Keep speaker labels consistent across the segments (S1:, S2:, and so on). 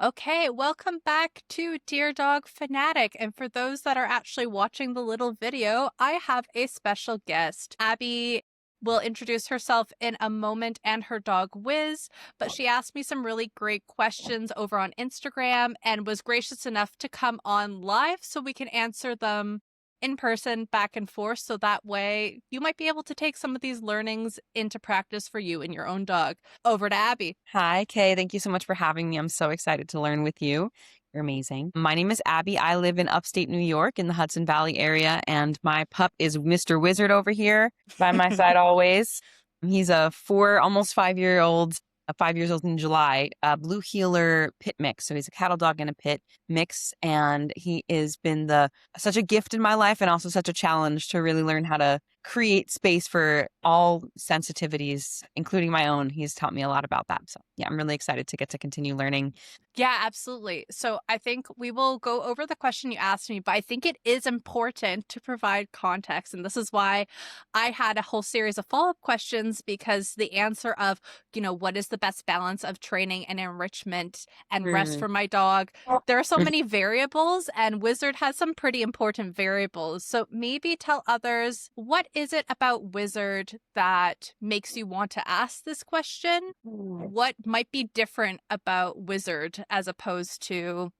S1: Okay, welcome back to Dear Dog Fanatic. And for those that are actually watching the little video, I have a special guest. Abby will introduce herself in a moment and her dog Wiz, but she asked me some really great questions over on Instagram and was gracious enough to come on live so we can answer them in person back and forth. So that way you might be able to take some of these learnings into practice for you and your own dog. Over to Abby.
S2: Hi, Kay. Thank you so much for having me. I'm so excited to learn with you. You're amazing. My name is Abby. I live in upstate New York in the Hudson Valley area, and my pup is Mr. Wizard over here by my side always. He's a almost 5-year old, 5 years old in July, a blue heeler pit mix. So he's a cattle dog and a pit mix, and he has been such a gift in my life and also such a challenge to really learn how to create space for all sensitivities, including my own. He's taught me a lot about that. So yeah, I'm really excited to get to continue learning.
S1: Yeah, absolutely. So I think we will go over the question you asked me, but I think it is important to provide context. And this is why I had a whole series of follow-up questions, because the answer of, what is the best balance of training and enrichment and rest
S2: Mm.
S1: for my dog? There are so many variables, and Wizard has some pretty important variables. So maybe tell others, what is it about Wizard that makes you want to ask this question? What might be different about Wizard as opposed to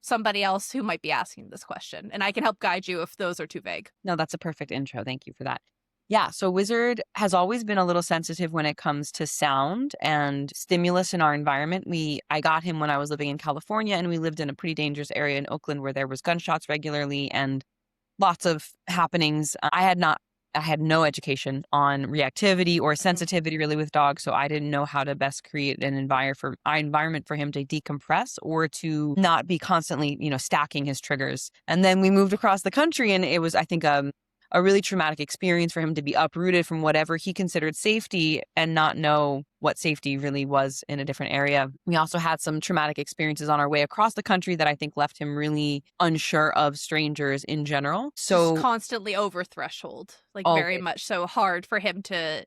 S1: somebody else who might be asking this question? And I can help guide you if those are too vague.
S2: No, that's a perfect intro. Thank you for that. Yeah, so Wizard has always been a little sensitive when it comes to sound and stimulus in our environment. I got him when I was living in California, and we lived in a pretty dangerous area in Oakland where there was gunshots regularly and lots of happenings. I had no education on reactivity or sensitivity really with dogs, so I didn't know how to best create an environment for him to decompress or to not be constantly, stacking his triggers. And then we moved across the country, and it was, I think, a really traumatic experience for him to be uprooted from whatever he considered safety and not know what safety really was in a different area. We also had some traumatic experiences on our way across the country that I think left him really unsure of strangers in general.
S1: Just
S2: So
S1: constantly over threshold, like very
S2: always.
S1: much so hard for him to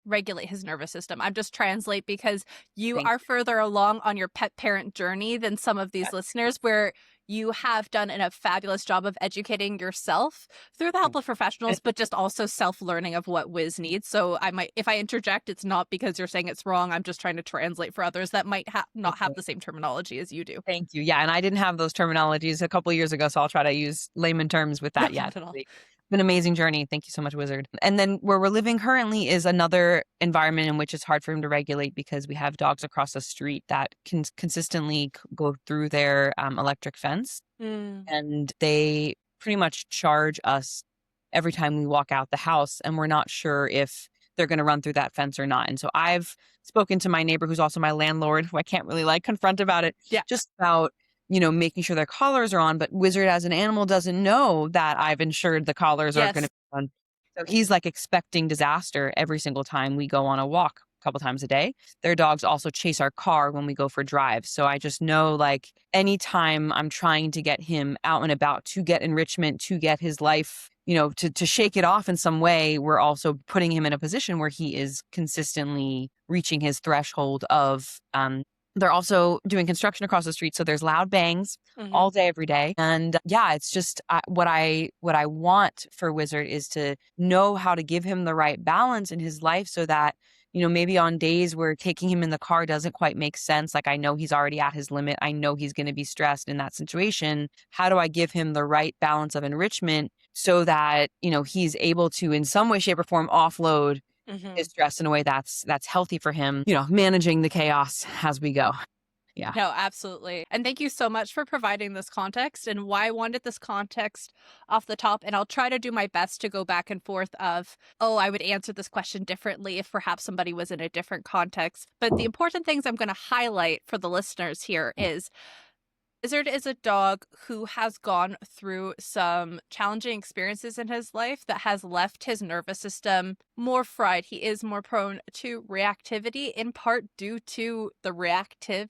S1: regulate his nervous system. I'm just translate because you
S2: Thank
S1: are further along on your pet parent journey than some of these listeners, where you have done a fabulous job of educating yourself through the help of
S2: you.
S1: professionals, but just also self-learning of what Wiz needs. So if I interject, it's not because you're saying it's wrong. I'm just trying to translate for others that might not have the same terminology as you do.
S2: Thank you. Yeah, and I didn't have those terminologies a couple of years ago, so I'll try to use layman terms with that. Yeah,
S1: Not at all.
S2: it's been an amazing journey. Thank you so much, Wizard. And then where we're living currently is another environment in which it's hard for him to regulate because we have dogs across the street that can consistently go through their electric fence, and they pretty much charge us every time we walk out the house, and we're not sure if they're going to run through that fence or not. And so I've spoken to my neighbor, who's also my landlord, who I can't really confront about it,
S1: Yeah.
S2: just about, making sure their collars are on. But Wizard as an animal doesn't know that I've ensured the collars are going
S1: Yes.
S2: to be on. So he's expecting disaster every single time we go on a walk a couple times a day. Their dogs also chase our car when we go for drives. So I just know anytime I'm trying to get him out and about to get enrichment, to get his life, to shake it off in some way, we're also putting him in a position where he is consistently reaching his threshold of, they're also doing construction across the street. So there's loud bangs all day, every day. And yeah, it's just what I want for Wizard is to know how to give him the right balance in his life so that, maybe on days where taking him in the car doesn't quite make sense. I know he's already at his limit. I know he's going to be stressed in that situation. How do I give him the right balance of enrichment so that, he's able to, in some way, shape, or form, offload his stress in a way that's healthy for him, managing the chaos as we go. Yeah.
S1: No, absolutely. And thank you so much for providing this context, and why I wanted this context off the top. And I'll try to do my best to go back and forth of, I would answer this question differently if perhaps somebody was in a different context. But the important things I'm going to highlight for the listeners here is Wizard is a dog who has gone through some challenging experiences in his life that has left his nervous system more fried. He is more prone to reactivity, in part due to the reactiveness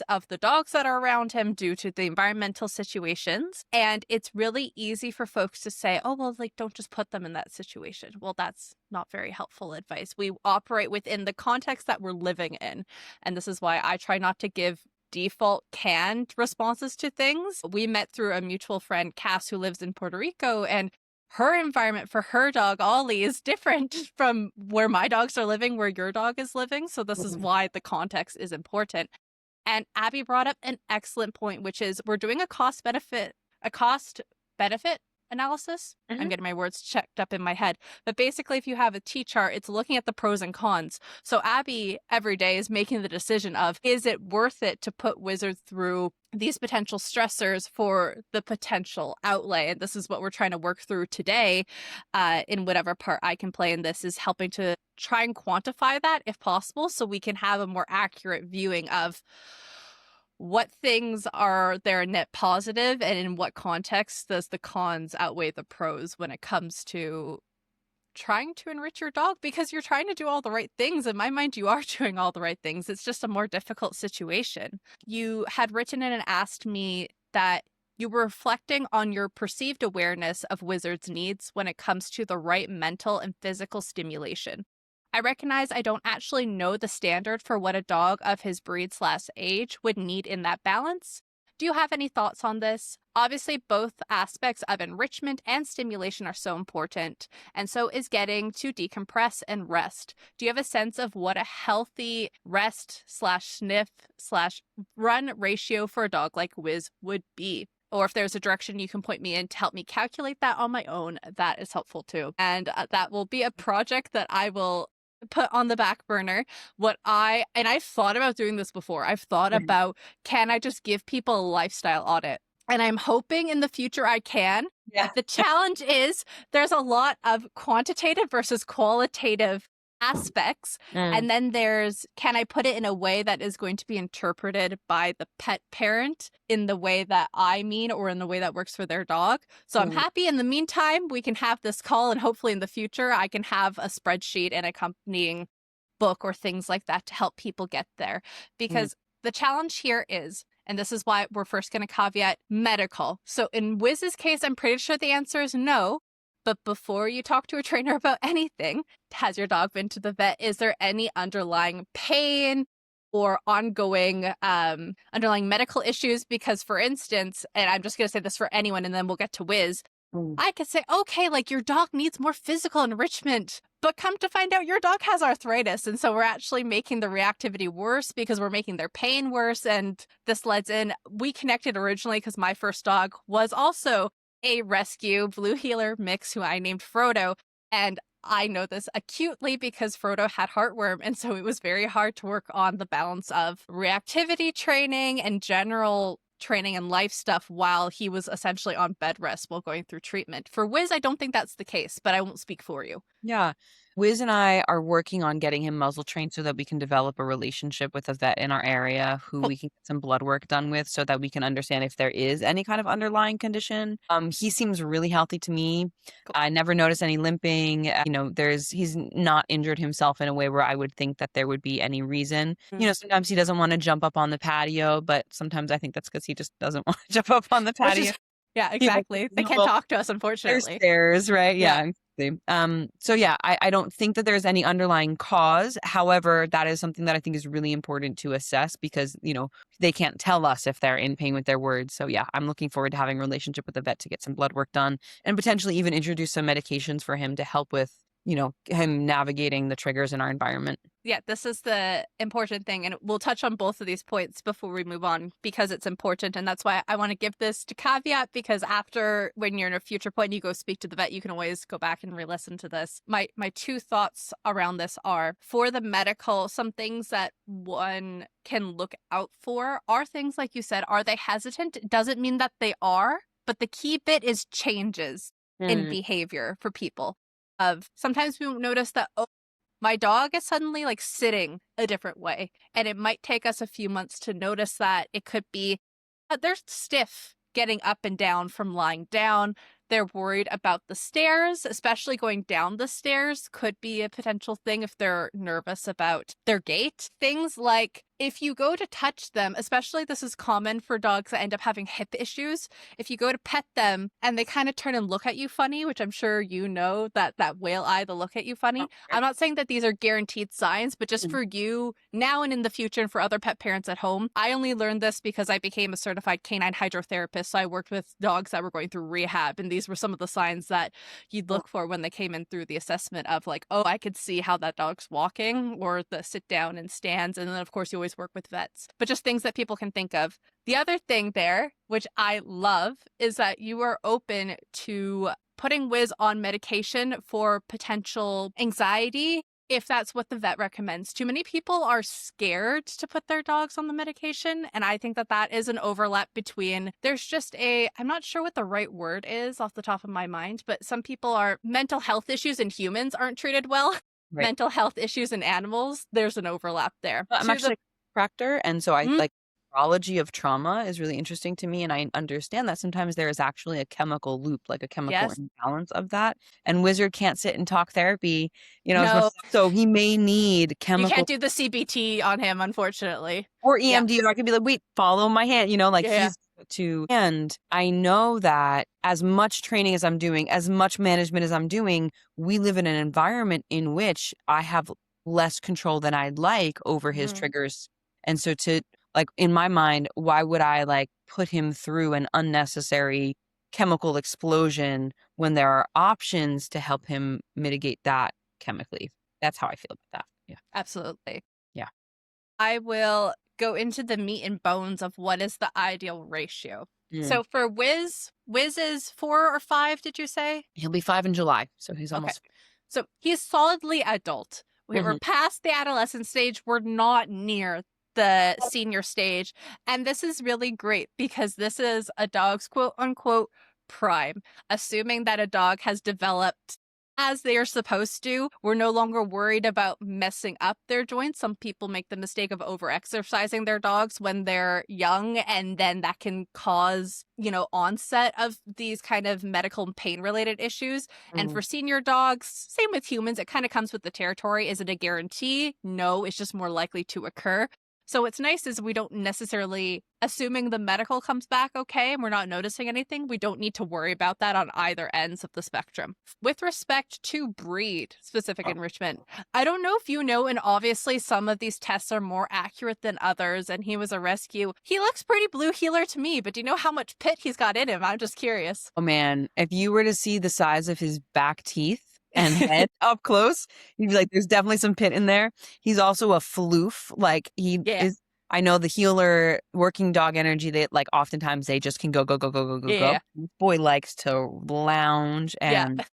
S1: of the dogs that are around him due to the environmental situations. And it's really easy for folks to say, don't just put them in that situation. Well, that's not very helpful advice. We operate within the context that we're living in. And this is why I try not to give default canned responses to things. We met through a mutual friend, Cass, who lives in Puerto Rico, and her environment for her dog, Ollie, is different from where my dogs are living, where your dog is living. So this is why the context is important. And Abby brought up an excellent point, which is we're doing a cost benefit analysis. I'm getting my words checked up in my head. But basically, if you have a T chart, it's looking at the pros and cons. So Abby every day is making the decision of, is it worth it to put Wizard through these potential stressors for the potential outlay? And this is what we're trying to work through today, in whatever part I can play in this, is helping to try and quantify that if possible, so we can have a more accurate viewing of what things are their net positive and in what context does the cons outweigh the pros when it comes to trying to enrich your dog, because you're trying to do all the right things. In my mind, you are doing all the right things. It's just a more difficult situation. You had written in and asked me that you were reflecting on your perceived awareness of Wizard's needs when it comes to the right mental and physical stimulation. I recognize I don't actually know the standard for what a dog of his breed/age would need in that balance. Do you have any thoughts on this? Obviously, both aspects of enrichment and stimulation are so important, and so is getting to decompress and rest. Do you have a sense of what a healthy rest/sniff/run ratio for a dog like Wiz would be? Or if there's a direction you can point me in to help me calculate that on my own, that is helpful too. And that will be a project that I will put on the back burner. I've thought about doing this before. I've thought about, can I just give people a lifestyle audit? And I'm hoping in the future I can.
S2: Yeah.
S1: The challenge is there's a lot of quantitative versus qualitative aspects. And then there's, can I put it in a way that is going to be interpreted by the pet parent in the way that I mean, or in the way that works for their dog? So I'm happy. In the meantime, we can have this call, and hopefully in the future, I can have a spreadsheet and accompanying book or things like that to help people get there. Because the challenge here is, and this is why we're first going to caveat medical. So in Wiz's case, I'm pretty sure the answer is no. But before you talk to a trainer about anything, has your dog been to the vet? Is there any underlying pain or ongoing underlying medical issues? Because, for instance, and I'm just going to say this for anyone, and then we'll get to Wiz, I could say, okay, like your dog needs more physical enrichment, but come to find out your dog has arthritis. And so we're actually making the reactivity worse because we're making their pain worse. And this leads in, we connected originally because my first dog was also a rescue blue heeler mix who I named Frodo. And I know this acutely because Frodo had heartworm. And so it was very hard to work on the balance of reactivity training and general training and life stuff while he was essentially on bed rest while going through treatment. For Wiz, I don't think that's the case, but I won't speak for you.
S2: Yeah. Wiz and I are working on getting him muzzle trained so that we can develop a relationship with a vet in our area who we can get some blood work done with so that we can understand if there is any kind of underlying condition. He seems really healthy to me.
S1: Cool.
S2: I never noticed any limping. He's not injured himself in a way where I would think that there would be any reason. Sometimes he doesn't want to jump up on the patio, but sometimes I think that's because he just doesn't want to jump up on the patio.
S1: Yeah, exactly. They can't talk to us, unfortunately.
S2: There's stairs, right? Yeah. So yeah, I don't think that there's any underlying cause. However, that is something that I think is really important to assess because, they can't tell us if they're in pain with their words. So yeah, I'm looking forward to having a relationship with the vet to get some blood work done and potentially even introduce some medications for him to help with, him navigating the triggers in our environment.
S1: Yeah, this is the important thing. And we'll touch on both of these points before we move on because it's important. And that's why I want to give this to caveat, because after, when you're in a future point, you go speak to the vet, you can always go back and re-listen to this. My two thoughts around this are, for the medical, some things that one can look out for are things like you said, are they hesitant? It doesn't mean that they are, but the key bit is changes in behavior for people. Sometimes we won't notice that, my dog is suddenly like sitting a different way. And it might take us a few months to notice that. It could be they're stiff getting up and down from lying down. They're worried about the stairs, especially going down the stairs could be a potential thing if they're nervous about their gait. Things like if you go to touch them, especially this is common for dogs that end up having hip issues, if you go to pet them and they kind of turn and look at you funny, which I'm sure you know that whale eye, they'll look at you funny. I'm not saying that these are guaranteed signs, but just for you now and in the future and for other pet parents at home, I only learned this because I became a certified canine hydrotherapist. So I worked with dogs that were going through rehab, and these were some of the signs that you'd look for when they came in through the assessment of like, oh, I could see how that dog's walking or the sit down and stands. And then, of course, you always work with vets, but just things that people can think of. The other thing there, which I love, is that you are open to putting Wiz on medication for potential anxiety if that's what the vet recommends. Too many people are scared to put their dogs on the medication, and I think that that is an overlap between there's just I'm not sure what the right word is off the top of my mind, but some people are mental health issues in humans aren't treated well.
S2: Right.
S1: Mental health issues in animals, there's an overlap there.
S2: I'm actually a chiropractor, and so I
S1: Mm,
S2: like neurology of trauma is really interesting to me, and I understand that sometimes there is actually a chemical loop, like a chemical
S1: yes.
S2: imbalance of that. And Wizard can't sit and talk therapy, as much,
S1: No,
S2: so he may need
S1: you
S2: chemical
S1: can't do the CBT on him, unfortunately.
S2: or
S1: Yeah.
S2: EMDR. I could be like, wait, follow my hand, like
S1: Yeah. Yeah.
S2: he's to. And I know that as much training as I'm doing, as much management as I'm doing, we live in an environment in which I have less control than I'd like over his
S1: Mhm.
S2: triggers. And so like in my mind, why would I like put him through an unnecessary chemical explosion when there are options to help him mitigate that chemically? That's how I feel about that. Yeah.
S1: Absolutely.
S2: Yeah.
S1: I will go into the meat and bones of what is the ideal ratio.
S2: Mm.
S1: So for Wiz is 4 or 5, did you say?
S2: He'll be 5 in July, so he's
S1: Okay.
S2: almost.
S1: So he's solidly adult. We're
S2: Mhm.
S1: past the adolescent stage. We're not near the senior stage. And this is really great because this is a dog's quote unquote prime. Assuming that a dog has developed as they are supposed to, we're no longer worried about messing up their joints. Some people make the mistake of over exercising their dogs when they're young, and then that can cause, onset of these kind of medical and pain related issues. And
S2: Mm.
S1: for senior dogs, same with humans, it kind of comes with the territory. Is it a guarantee? No, it's just more likely to occur. So what's nice is we don't necessarily, assuming the medical comes back okay and we're not noticing anything, we don't need to worry about that on either ends of the spectrum. With respect to breed specific enrichment, I don't know if you know, and obviously some of these tests are more accurate than others, and he was a rescue. He looks pretty blue heeler to me, but do you know how much pit he's got in him? I'm just curious.
S2: Oh, man, if you were to see the size of his back teeth and head up close, you'd be like, "There's definitely some pit in there." He's also a floof, like, he
S1: Yeah.
S2: is. I know the healer working dog energy, they like, oftentimes they just can go, go, go, go, go, go, go.
S1: Yeah.
S2: This boy likes to lounge
S1: Yeah.
S2: and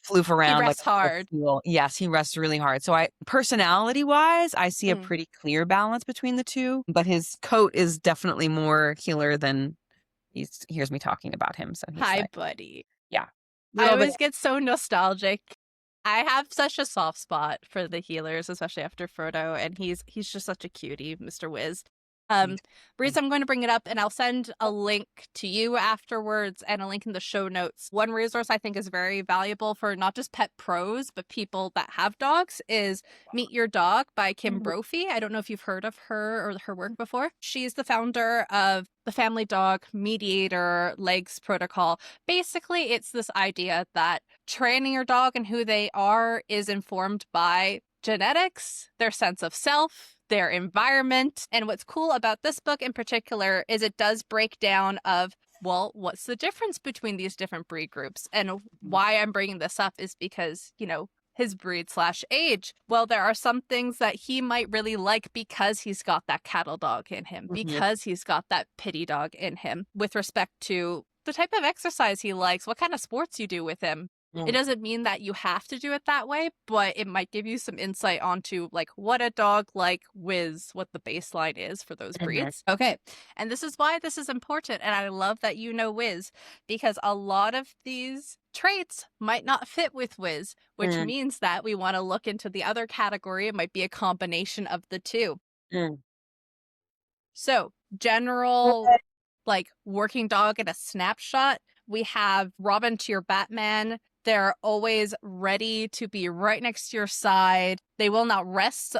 S2: floof
S1: He
S2: around like
S1: rests
S2: a whole
S1: hard.
S2: seal. Yes, he rests really hard. So personality-wise, I see a
S1: Mm.
S2: pretty clear balance between the 2, but his coat is definitely more healer than he hears me talking about him, so he's
S1: Hi,
S2: like,
S1: buddy.
S2: yeah,
S1: I
S2: little bit.
S1: always get so nostalgic. I have such a soft spot for the healers, especially after Frodo, and he's just such a cutie, Mr. Wiz.
S2: Me
S1: Breeze, I'm going to bring it up and I'll send a link to you afterwards and a link in the show notes. One resource I think is very valuable for not just pet pros, but people that have dogs is Meet Your Dog by Kim
S2: too.
S1: Brophy. I don't know if you've heard of her or her work before. She's the founder of the Family Dog Mediator Legs Protocol. Basically, it's this idea that training your dog and who they are is informed by genetics, their sense of self, their environment. And what's cool about this book in particular is it does break down of, well, what's the difference between these different breed groups? And why I'm bringing this up is because, his breed/age. Well, there are some things that he might really like because he's got that cattle dog in him,
S2: Mhm.
S1: because he's got that pity dog in him with respect to the type of exercise he likes, what kind of sports you do with him. It
S2: Mm.
S1: doesn't mean that you have to do it that way, but it might give you some insight onto like what a dog like what the baseline is for those
S2: Mhm.
S1: breeds. Okay. And this is why this is important. And I love that you know Wiz because a lot of these traits might not fit with Wiz, which
S2: Mm.
S1: means that we want to look into the other category. It might be a combination of the two.
S2: Mm.
S1: So, general like working dog at a snapshot, we have Robin to your Batman, They're always ready to be right next to your side. They will not rest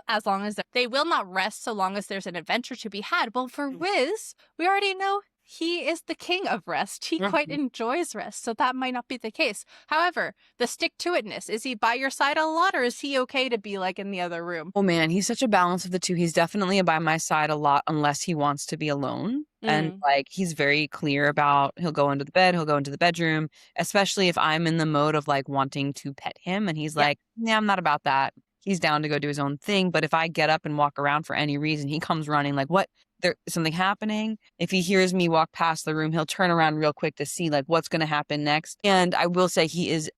S1: they will not rest so long as there's an adventure to be had. Well, for Wiz, we already know he is the king of rest. He quite
S2: Mhm.
S1: enjoys rest, so that might not be the case. However, the stick-to-itness, is he by your side a lot, or is he okay to be like in the other room?
S2: Oh man, he's such a balance of the two. He's definitely by my side a lot unless he wants to be alone. And
S1: Mm.
S2: like he's very clear about he'll go into the bed, he'll go into the bedroom, especially if I'm in the mode of like wanting to pet him and he's
S1: Yep.
S2: like, "Yeah, I'm not about that." He's down to go do his own thing, but if I get up and walk around for any reason, he comes running like, "What? There something happening?" If he hears me walk past the room, he'll turn around real quick to see like what's going to happen next. And I will say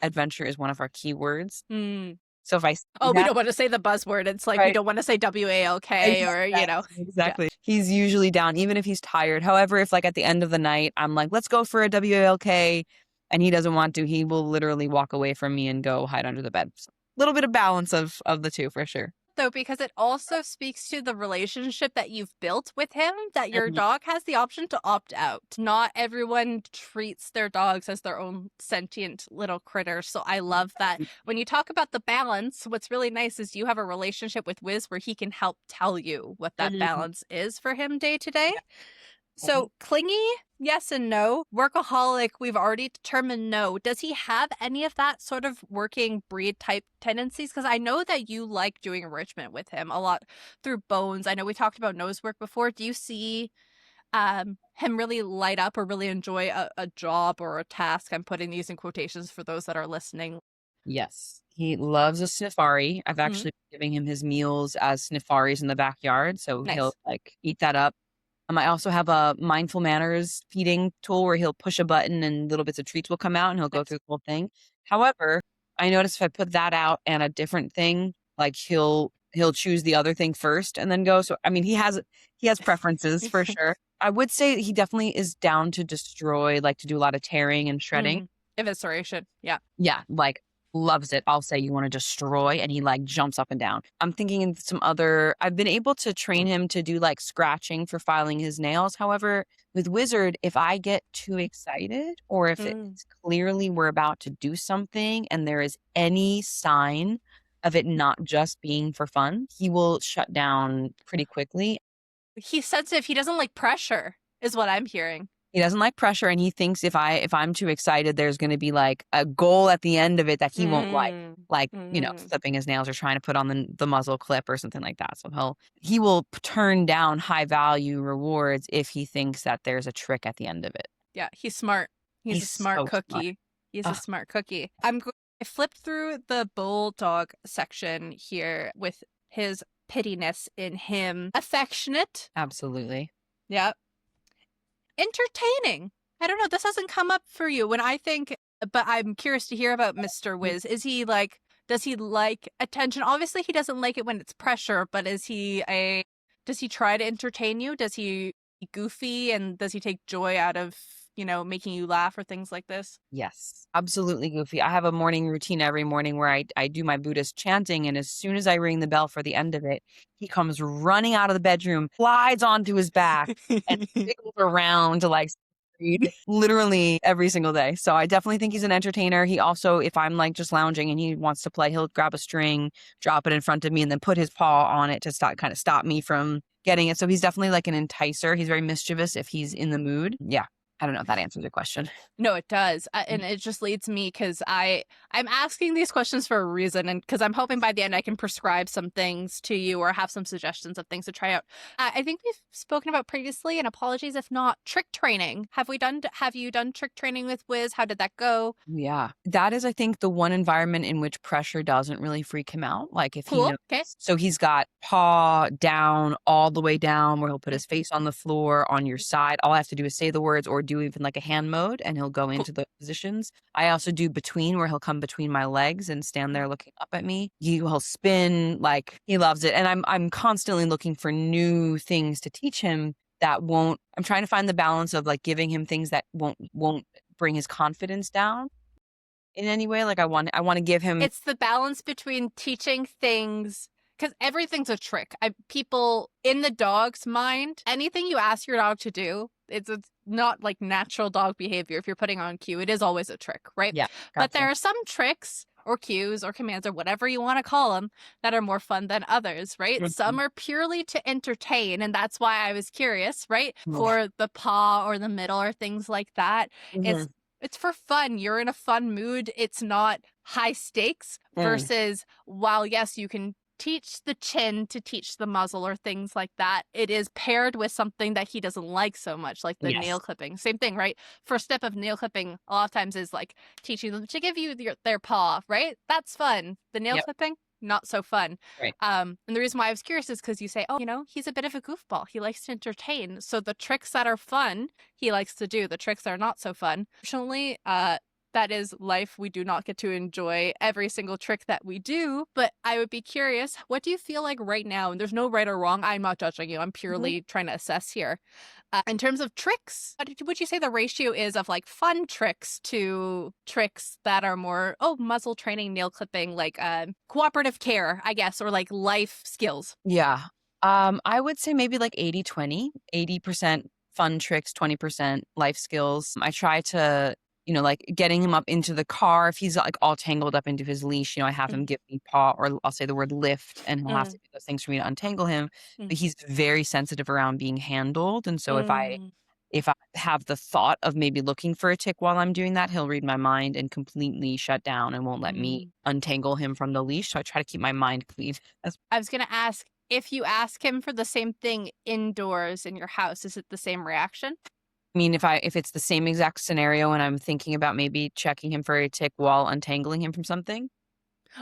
S2: adventure is one of our keywords.
S1: Mm.
S2: So if I see
S1: Oh, we
S2: that,
S1: don't want to say the buzzword. It's like we
S2: right?
S1: don't want to say WALK or, Yeah.
S2: Exactly. He's usually down even if he's tired. However, if like at the end of the night, I'm like, "Let's go for a WALK," and he doesn't want to, he will literally walk away from me and go hide under the bed. So, little bit of balance of the two for sure.
S1: Though, because it also speaks to the relationship that you've built with him, that your
S2: Mhm,
S1: dog has the option to opt out. Not everyone treats their dogs as their own sentient little critters. So I love that. When you talk about the balance, what's really nice is you have a relationship with Wiz where he can help tell you what that
S2: mhm.
S1: balance is for him day to day.
S2: Yeah. Mhm.
S1: So clingy, yes and no. Workaholic, we've already determined no. Does he have any of that sort of working breed type tendencies? Because I know that you like doing enrichment with him a lot through bones. I know we talked about nose work before. Do you see him really light up or really enjoy a job or a task? I'm putting these in quotations for those that are listening.
S2: Yes. He loves a Sniffari. I've
S1: Mhm.
S2: actually been giving him his meals as Sniffaris in the backyard, so he'll
S1: Nice.
S2: like eat that up. I also have a mindful manners feeding tool where he'll push a button and little bits of treats will come out and he'll go
S1: Nice.
S2: through the whole thing. However, I notice if I put that out and a different thing, like he'll choose the other thing first and then go. So I mean, he has preferences for sure. I would say he definitely is down to destroy, like to do a lot of tearing and shredding.
S1: Mm. Evisceration. Yeah.
S2: Yeah, like, loves it. I'll say, "You wanna destroy?" And he, like, jumps up and down. I'm thinking in some other I've been able to train him to do, like, scratching for filing his nails. However, with Wizard, if I get too excited or if
S1: Mm.
S2: it's clearly we're about to do something and there is any sign of it not just being for fun, he will shut down pretty quickly.
S1: He's sensitive. He doesn't like pressure, is what I'm hearing.
S2: He doesn't like pressure, and he thinks if I'm too excited, there's gonna be, like, a goal at the end of it that he won't
S1: Mm.
S2: like,
S1: Mm.
S2: clipping his nails or trying to put on the muzzle clip or something like that, so he will turn down high value rewards if he thinks that there's a trick at the end of it.
S1: Yeah, he's smart. He's a
S2: He's
S1: smart
S2: so smart.
S1: cookie. He's a
S2: Ugh,
S1: smart cookie. I flipped through the bulldog section here with his pittiness in him. Affectionate.
S2: absolutely.
S1: Yeah. Entertaining. I don't know. This hasn't come up for you when I think, but I'm curious to hear about Mr. Wiz. Does he like attention? Obviously, he doesn't like it when it's pressure, but does he try to entertain you? Does he be goofy and does he take joy out of, making you laugh or things like this?
S2: Yes, absolutely goofy. I have a morning routine every morning where I do my Buddhist chanting, and as soon as I ring the bell for the end of it, he comes running out of the bedroom, flies onto his back, and wiggles around to like read literally every single day. So I definitely think he's an entertainer. He also, if I'm like just lounging and he wants to play, he'll grab a string, drop it in front of me, and then put his paw on it to stop me from getting it. So he's definitely like an enticer. He's very mischievous if he's in the mood. Yeah. I don't know if that answers your question.
S1: No, it does. And it just leads me because I'm asking these questions for a reason, and because I'm hoping by the end I can prescribe some things to you or have some suggestions of things to try out. I think we've spoken about previously, and apologies if not, trick training. Have you done trick training with Wiz? How did that go?
S2: Yeah. That is, I think, the one environment in which pressure doesn't really freak him out. Like if he
S1: Cool.
S2: knows,
S1: Okay.
S2: so he's got paw down, all the way down, where he'll put his face on the floor on your side. All I have to do is say the words or do even like a hand mode and he'll go
S1: Cool.
S2: into the positions. I also do between where he'll come between my legs and stand there looking up at me. He'll spin, like he loves it. And I'm constantly looking for new things to teach him that won't I'm trying to find the balance of like giving him things that won't bring his confidence down in any way. Like I want to give him
S1: It's the balance between teaching things Because everything's a trick. People in the dog's mind, anything you ask your dog to do, it's not like natural dog behavior. If you're putting on cue, it is always a trick, right?
S2: Yeah,
S1: But
S2: gotcha.
S1: there are some tricks or cues or commands or whatever you want to call them that are more fun than others, right? Some
S2: Mhm.
S1: are purely to entertain, and that's why I was curious, right?
S2: Yeah.
S1: For the paw or the middle or things like that.
S2: Mhm.
S1: It's it's for fun. You're in a fun mood. It's not high stakes
S2: Mm.
S1: versus while yes, you can teach the chin to teach the muzzle or things like that, it is paired with something that he doesn't like so much, like the nail
S2: Yes.
S1: clipping. Same thing, right? First step of nail clipping a lot of times is like teaching them to give you their paw, right? That's fun. The nail
S2: Yep.
S1: clipping, not so fun.
S2: Right.
S1: And the reason why I was curious is because you say, oh, he's a bit of a goofball. He likes to entertain. So the tricks that are fun, he likes to do. The tricks that are not so fun. Fortunately, that is life. We do not get to enjoy every single trick that we do, but I would be curious, what do you feel like right now? And there's no right or wrong. I'm not judging you. I'm
S2: Mhm.
S1: purely trying to assess here. In terms of tricks, what would you say the ratio is of like fun tricks to tricks that are more, oh, muzzle training, nail clipping, like cooperative care, I guess, or like life skills?
S2: Yeah. I would say maybe like 80-20, 80% fun tricks, 20% life skills. I try to, like getting him up into the car. If he's like all tangled up into his leash, I have him
S1: Mm,
S2: give me paw, or I'll say the word lift, and he'll have to
S1: mm,
S2: do those things for me to untangle him.
S1: mm,
S2: But he's very sensitive around being handled. And so if I
S1: mm,
S2: if I have the thought of maybe looking for a tick while I'm doing that, he'll read my mind and completely shut down and won't let me
S1: mm.
S2: untangle him from the leash. So I try to keep my mind clean.
S1: I was going to ask if you ask him for the same thing indoors in your house, is it the same reaction?
S2: I mean, if it's the same exact scenario and I'm thinking about maybe checking him for a tick while untangling him from something.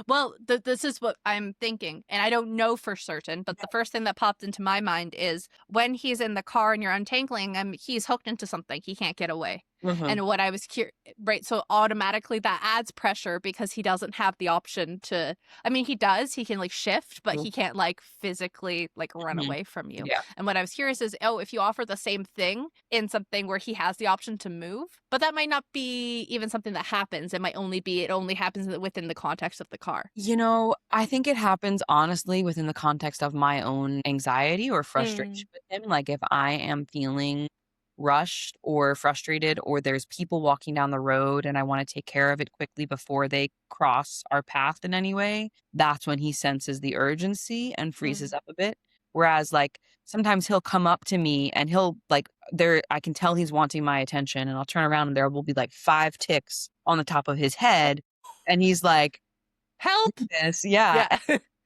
S1: Well, this is what I'm thinking, and I don't know for certain, but the first thing that popped into my mind is when he's in the car and you're untangling him, he's hooked into something. He can't get away.
S2: Mhm,
S1: And what I was curious, right? So automatically that adds pressure because he doesn't have the option to. I mean, he does. He can like shift, but
S2: mhm,
S1: he can't like physically like run
S2: mhm.
S1: away from you.
S2: Yeah.
S1: And what I was curious is, oh, if you offer the same thing in something where he has the option to move, but that might not be even something that happens. It only happens within the context of the car.
S2: I think it happens honestly within the context of my own anxiety or
S1: Mm,
S2: frustration with him. Like if I am feeling rushed or frustrated, or there's people walking down the road and I want to take care of it quickly before they cross our path in any way, that's when he senses the urgency and freezes
S1: mm,
S2: up a bit. Whereas like sometimes he'll come up to me and he'll like there I can tell he's wanting my attention, and I'll turn around and there will be like 5 ticks on the top of his head, and he's like,
S1: help!
S2: this, yeah.
S1: Yeah.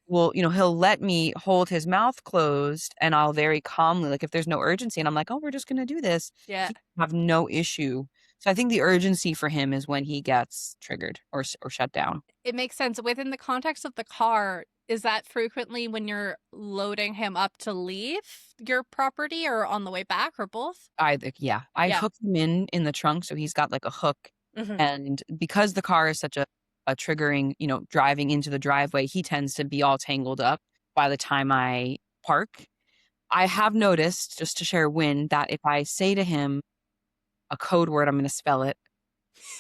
S2: Well, he'll let me hold his mouth closed, and I'll very calmly, like, if there's no urgency and I'm like, "Oh, we're just gonna do this,"
S1: Yeah.
S2: he have no issue. So I think the urgency for him is when he gets triggered or shut down.
S1: It makes sense. Within the context of the car, is that frequently when you're loading him up to leave your property or on the way back or both?
S2: Either yeah. I
S1: Yeah.
S2: hook him in the trunk, so he's got, like, a hook,
S1: Hmm.
S2: and because the car is such a triggering, driving into the driveway, he tends to be all tangled up by the time I park. I have noticed, just to share a win, that if I say to him a code word, I'm gonna spell it,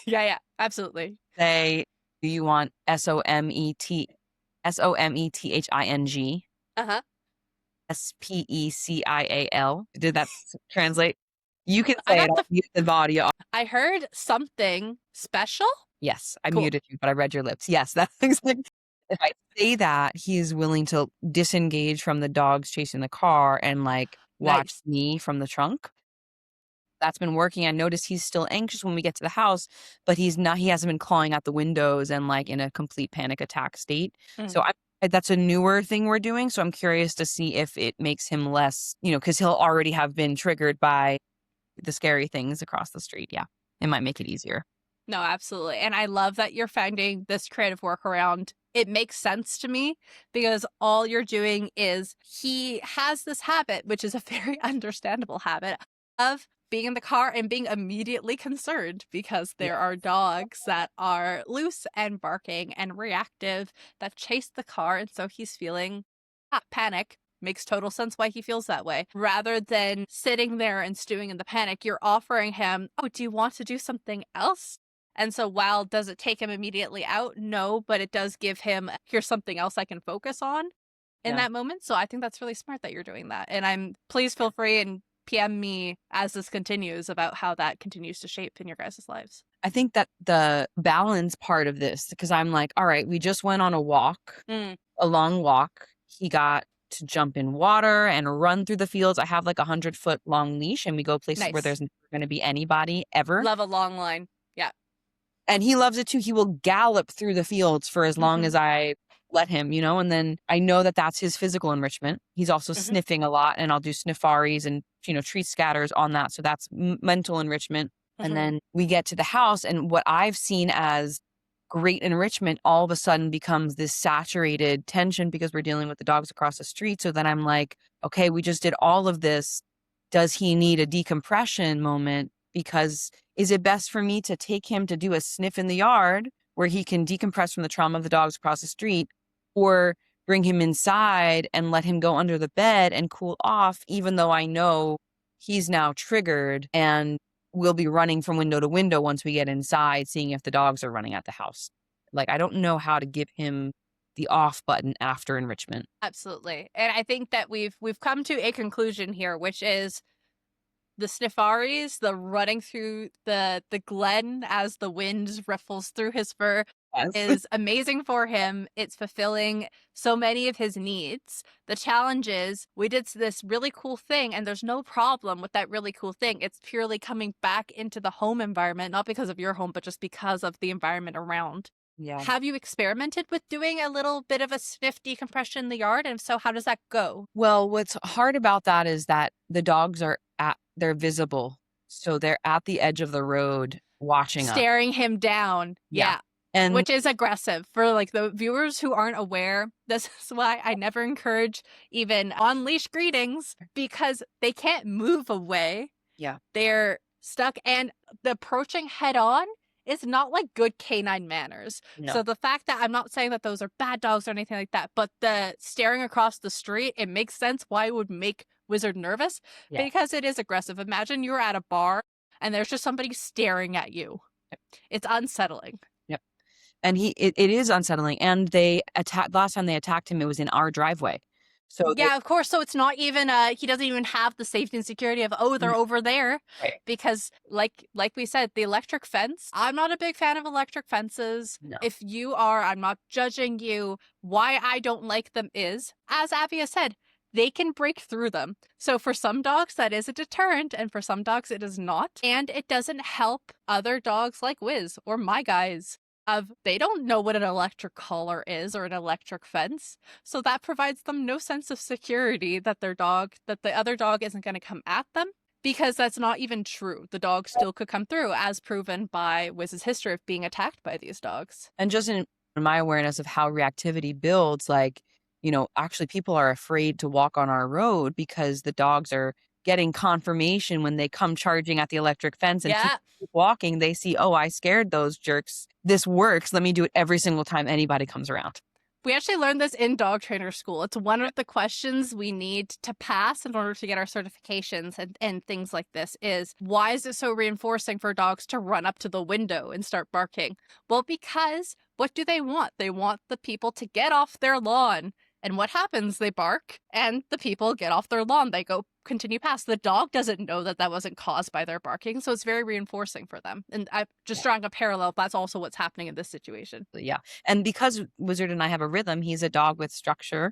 S1: Yeah, yeah, absolutely.
S2: say, "Do you want SOMETHING,
S1: Uh-huh.
S2: SPECIAL?" Did that translate? You can
S1: I
S2: say it,
S1: got
S2: I'll mute the audio.
S1: I heard something special.
S2: Yes, I
S1: Cool.
S2: muted you, but I read your lips. Yes, that's exactly if I say that, he's willing to disengage from the dogs chasing the car and, like, watch
S1: Nice.
S2: me from the trunk. That's been working. I notice he's still anxious when we get to the house, but he hasn't been clawing out the windows and, like, in a complete panic attack state. So
S1: Mm.
S2: that's a newer thing we're doing, so I'm curious to see if it makes him less, because 'cause he'll already have been triggered by the scary things across the street. Yeah. It might make it easier.
S1: No, absolutely. And I love that you're finding this creative workaround. It makes sense to me because all you're doing is he has this habit, which is a very understandable habit of being in the car and being immediately concerned because
S2: Yeah.
S1: there are dogs that are loose and barking and reactive that chase the car. And so he's feeling panic. Makes total sense why he feels that way. Rather than sitting there and stewing in the panic, you're offering him, oh, do you want to do something else? And so while does it take him immediately out? No, but it does give him, here's something else I can focus on. in
S2: Yeah.
S1: that moment. So I think that's really smart that you're doing that. And please feel free and PM me as this continues about how that continues to shape in your guys' lives.
S2: I think that the balance part of this, because I'm like, all right, we just went on
S1: Mm,
S2: a long walk. He got to jump in water and run through the fields. I have like 100-foot long leash and we go places where
S1: nice.
S2: there's never going to be anybody ever.
S1: Love a long line. Yeah.
S2: And he loves it too. He will gallop through the fields for as long
S1: Hmm.
S2: as I let him, and then I know that that's his physical enrichment. He's also
S1: Hmm.
S2: sniffing a lot, and I'll do sniffaries and, treat scatters on that. So that's mental enrichment. And
S1: Hmm.
S2: then we get to the house, and what I've seen as great enrichment all of a sudden becomes this saturated tension because we're dealing with the dogs across the street. So then I'm like, okay, we just did all of this. Does he need a decompression moment? Because is it best for me to take him to do a sniff in the yard where he can decompress from the trauma of the dogs across the street, or bring him inside and let him go under the bed and cool off, even though I know he's now triggered and will be running from window to window once we get inside, seeing if the dogs are running at the house. Like, I don't know how to give him the off button after enrichment.
S1: Absolutely. And I think that we've come to a conclusion here, which is the sniffaries, the running through the glen as the wind riffles through his fur
S2: Yes.
S1: is amazing for him. It's fulfilling so many of his needs. The challenge is we did this really cool thing and there's no problem with that really cool thing. It's purely coming back into the home environment, not because of your home, but just because of the environment around.
S2: Yeah.
S1: Have you experimented with doing a little bit of a sniff decompression in the yard? And if so, how does that go?
S2: Well, what's hard about that is that the dogs they're visible. So they're at the edge of the road watching us.
S1: Staring him down.
S2: Yeah.
S1: Yeah.
S2: And
S1: Which is aggressive for like the viewers who aren't aware. This is why I never encourage even on leash greetings because they can't move away.
S2: yeah,
S1: They're stuck and the approaching head on is not like good canine manners.
S2: no.
S1: So the fact that I'm not saying that those are bad dogs or anything like that, but the staring across the street, it makes sense why it would make Wizard nervous
S2: Yeah.
S1: because it is aggressive. Imagine you're at a bar and there's just somebody staring at you.
S2: Yep.
S1: It's unsettling.
S2: Yep. And it is unsettling. And last time they attacked him, it was in our driveway. So
S1: Yeah, of course. So it's not even he doesn't even have the safety and security of they're over there.
S2: Right.
S1: Because like we said, the electric fence, I'm not a big fan of electric fences.
S2: No.
S1: If you are, I'm not judging you. Why I don't like them is, as Avia said, they can break through them. So for some dogs that is a deterrent and for some dogs it is not. And it doesn't help other dogs like Wiz or my guys they don't know what an electric collar is or an electric fence. So that provides them no sense of security that that the other dog isn't going to come at them because that's not even true. The dog still could come through as proven by Wiz's history of being attacked by these dogs.
S2: And just in my awareness of how reactivity builds, like, actually people are afraid to walk on our road because the dogs are getting confirmation when they come charging at the electric fence and
S1: Yeah.
S2: keep walking. They see, oh, I scared those jerks. This works. Let me do it every single time anybody comes around.
S1: We actually learned this in dog trainer school. It's one of the questions we need to pass in order to get our certifications and things like this is why is it so reinforcing for dogs to run up to the window and start barking? Well, because what do they want? They want the people to get off their lawn. And what happens? They bark and the people get off their lawn. They continue past. The dog doesn't know that that wasn't caused by their barking. So it's very reinforcing for them. And I'm just drawing a parallel. That's also what's happening in this situation.
S2: Yeah. And because Wizard and I have a rhythm, he's a dog with structure,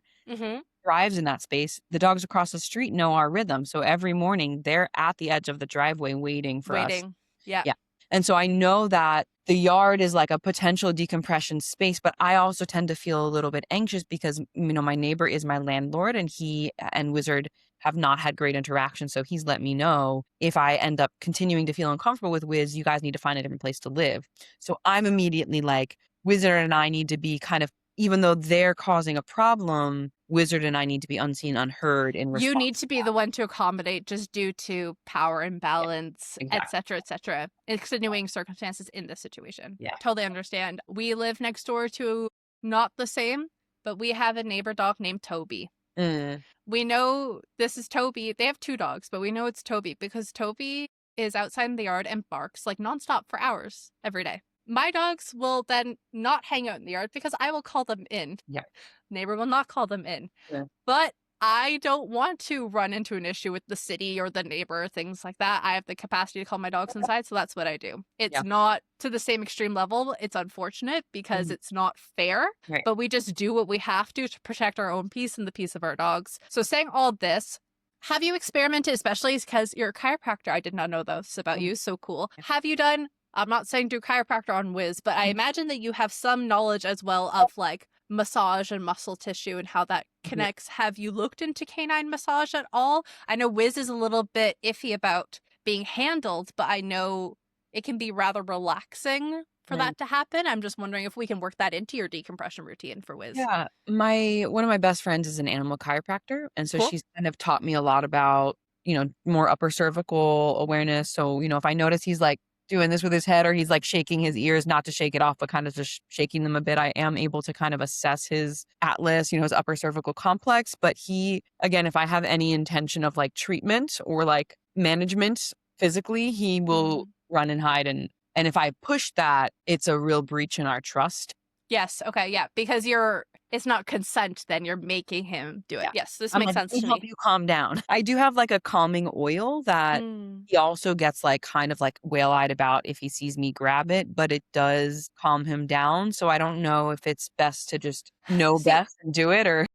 S2: thrives in that space. The dogs across the street know our rhythm. So every morning they're at the edge of the driveway waiting for us.
S1: Yeah.
S2: Yeah. And so I know that the yard is like a potential decompression space, but I also tend to feel a little bit anxious because, my neighbor is my landlord and he and Wizard have not had great interaction. So he's let me know if I end up continuing to feel uncomfortable with Wiz, you guys need to find a different place to live. So I'm immediately like, Wizard and I need to be kind of, even though they're causing a problem, Wizard and I need to be unseen, unheard in response.
S1: You need to be the one to accommodate just due to power imbalance,
S2: Yeah, exactly.
S1: et cetera, extenuating circumstances in this situation.
S2: Yeah.
S1: Totally understand. We live next door to not the same, but we have a neighbor dog named Toby. We know this is Toby. They have two dogs, but we know it's Toby because Toby is outside in the yard and barks like nonstop for hours every day. my dogs will then not hang out in the yard because I will call them in.
S2: Yeah.
S1: Neighbor will not call them in.
S2: Yeah.
S1: But I don't want to run into an issue with the city or the neighbor, things like that. I have the capacity to call my dogs inside, so that's what I do. It's
S2: Yeah.
S1: not to the same extreme level. It's unfortunate because
S2: Mhm.
S1: it's not fair,
S2: Right.
S1: but we just do what we have to protect our own peace and the peace of our dogs. So, saying all this, have you experimented, especially because you're a chiropractor? I did not know this about
S2: Mhm.
S1: you. So cool.
S2: Yeah.
S1: Have you done, I'm not saying do chiropractor on whiz, but I
S2: Mhm.
S1: imagine that you have some knowledge as well of like massage and muscle tissue and how that
S2: Yeah.
S1: connects. Have you looked into canine massage at all? I know Wiz is a little bit iffy about being handled, but I know it can be rather relaxing for
S2: Right.
S1: that to happen. I'm just wondering if we can work that into your decompression routine for Wiz.
S2: Yeah. My one of my best friends is an animal chiropractor, and so
S1: Cool.
S2: she's kind of taught me a lot about, more upper cervical awareness. So, if I notice he's like doing this with his head or he's like shaking his ears, not to shake it off, but kind of just shaking them a bit, I am able to kind of assess his atlas, his upper cervical complex. But again, if I have any intention of like treatment or like management physically, he will
S1: Mm.
S2: run and hide. And if I push that, it's a real breach in our trust.
S1: Yes. Okay. Yeah. Because it's not consent, then you're making him do it.
S2: Yeah.
S1: Yes. This
S2: I'm
S1: makes
S2: like, "Let
S1: sense
S2: me
S1: to
S2: help
S1: me.
S2: you calm down." I do have, like, a calming oil that
S1: Mm.
S2: he also gets, like, kind of, like, whale-eyed about if he sees me grab it, but it does calm him down, so I don't know if it's best to just know
S1: See,
S2: best and do it or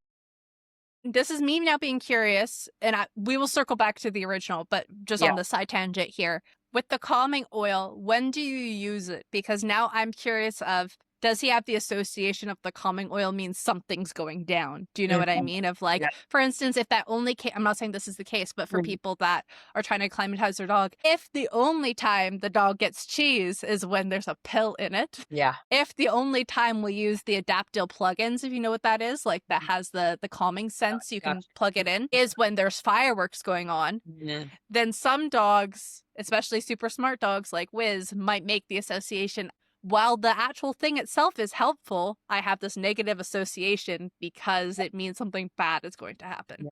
S1: this is me now being curious, and we will circle back to the original, but just
S2: Yeah.
S1: on the side tangent here. With the calming oil, when do you use it? Because now I'm curious of, does he have the association of the calming oil means something's going down? Do you know what I
S2: Mhm.
S1: mean? Of like,
S2: Yeah.
S1: for instance, if that only I'm not saying this is the case, but for
S2: Mhm.
S1: people that are trying to acclimatize their dog, if the only time the dog gets cheese is when there's a pill in it,
S2: Yeah.
S1: if the only time we use the Adaptil plugins, if you know what that is, like that
S2: Mhm.
S1: has the calming sense, you can
S2: Gotcha.
S1: plug it in, is when there's fireworks going on,
S2: Mhm.
S1: then some dogs, especially super smart dogs like Wiz, might make the association. While the actual thing itself is helpful, I have this negative association because it means something bad is going to happen.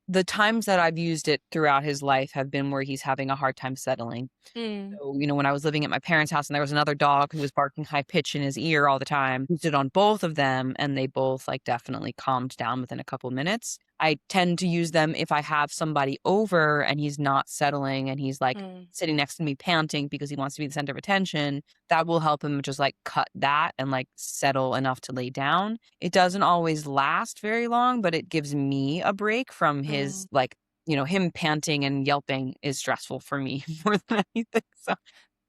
S2: The times that I've used it throughout his life have been where he's having a hard time settling.
S1: Mm,
S2: So, when I was living at my parents' house and there was another dog who was barking high pitch in his ear all the time, used it on both of them and they both like definitely calmed down within a couple minutes. I tend to use them if I have somebody over and he's not settling and he's like
S1: mm,
S2: sitting next to me panting because he wants to be the center of attention. That will help him just like cut that and like settle enough to lay down. It doesn't always last very long, but it gives me a break from
S1: mm.
S2: his like him panting and yelping is stressful for me more than anything, so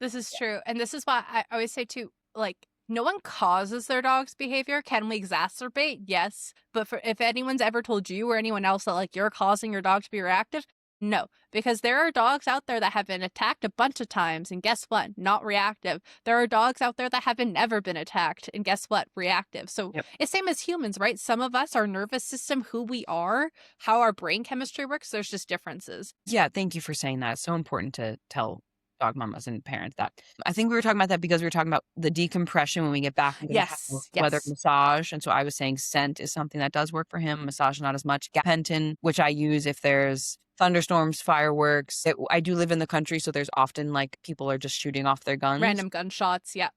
S1: This is true. And this is why I always say too, like, no one causes their dog's behavior. Can we exacerbate? Yes. But for if anyone's ever told you or anyone else that like you're causing your dog to be reactive, no. Because there are dogs out there that have been attacked a bunch of times, and guess what? Not reactive. There are dogs out there that haven't never been attacked, and guess what? Reactive. So
S2: Yep.
S1: it's same as humans, right? Some of us, our nervous system, who we are, how our brain chemistry works, there's just differences.
S2: Yeah, thank you for saying that. It's so important to tell dog mamas and parents that. I think we were talking about that because we were talking about the decompression when we get back into the house,
S1: Yes,
S2: whether
S1: yes.
S2: massage, and so I was saying scent is something that does work for him, massage not as much. Gabapentin, which I use if there's thunderstorms, fireworks. I do live in the country, so there's often, like, people are just shooting off their guns
S1: Random gunshots. Yeah.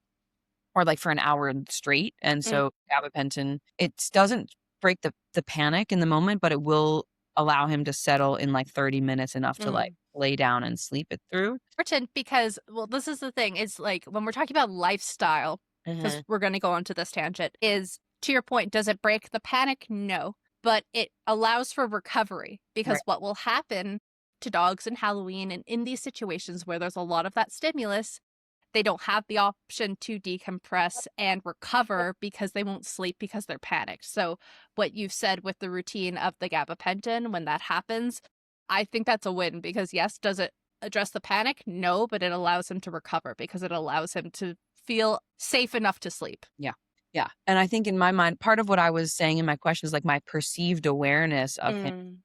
S2: or, like, for an hour straight, and
S1: Mm,
S2: so gabapentin, it doesn't break the panic in the moment, but it will allow him to settle in, like, 30 minutes enough to, like,
S1: mm.
S2: lay down and sleep it through.
S1: Important because, well, this is the thing. It's like when we're talking about lifestyle, because
S2: Mhm.
S1: we're going to go onto this tangent, is to your point, does it break the panic? No. But it allows for recovery
S2: Right.
S1: because what will happen to dogs in Halloween and in these situations where there's a lot of that stimulus, they don't have the option to decompress and recover because they won't sleep because they're panicked. So, what you've said with the routine of the gabapentin, when that happens, I think that's a win because, yes, does it address the panic? No, but it allows him to recover because it allows him to feel safe enough to sleep.
S2: Yeah. Yeah, and I think in my mind, part of what I was saying in my question is, like, my perceived awareness of him.
S1: Mm.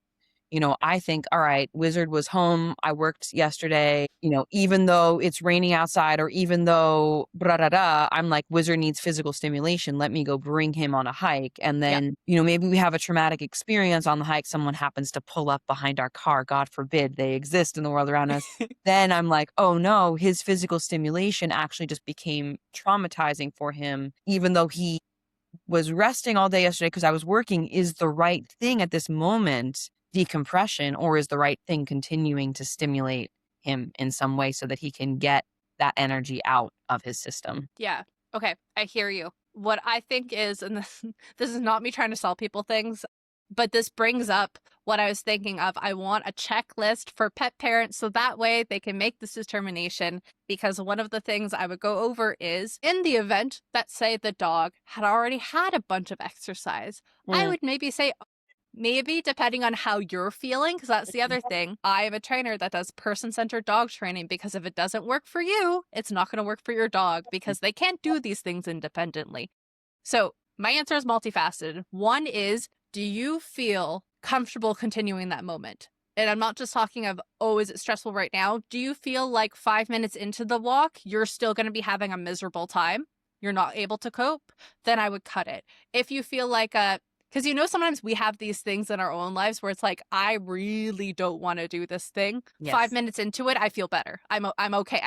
S2: I think, all right, Wizard was home. I worked yesterday, even though it's raining outside or even though blah, blah, blah, I'm like, Wizard needs physical stimulation. Let me go bring him on a hike. And
S1: Yeah.
S2: then, maybe we have a traumatic experience on the hike. Someone happens to pull up behind our car. God forbid they exist in the world around us. Then I'm like, oh no, his physical stimulation actually just became traumatizing for him, even though he was resting all day yesterday because I was working. Is the right thing at this moment decompression, or is the right thing continuing to stimulate him in some way so that he can get that energy out of his system?
S1: Yeah. Okay. I hear you. What I think is, and this is not me trying to sell people things, but this brings up what I was thinking of. I want a checklist for pet parents so that way they can make this determination. Because one of the things I would go over is in the event that, say, the dog had already had a bunch of exercise, I
S2: Mm.
S1: would maybe say, maybe depending on how you're feeling, because that's the other thing. I am a trainer that does person-centered dog training because if it doesn't work for you, it's not going to work for your dog because they can't do these things independently. So my answer is multifaceted. One is, do you feel comfortable continuing that moment? And I'm not just talking of, oh, is it stressful right now? Do you feel like 5 minutes into the walk, you're still going to be having a miserable time? You're not able to cope? Then I would cut it. If you feel like because sometimes we have these things in our own lives where it's like, I really don't want to do this thing. Five
S2: Yes.
S1: minutes into it, I feel better. I'm okay.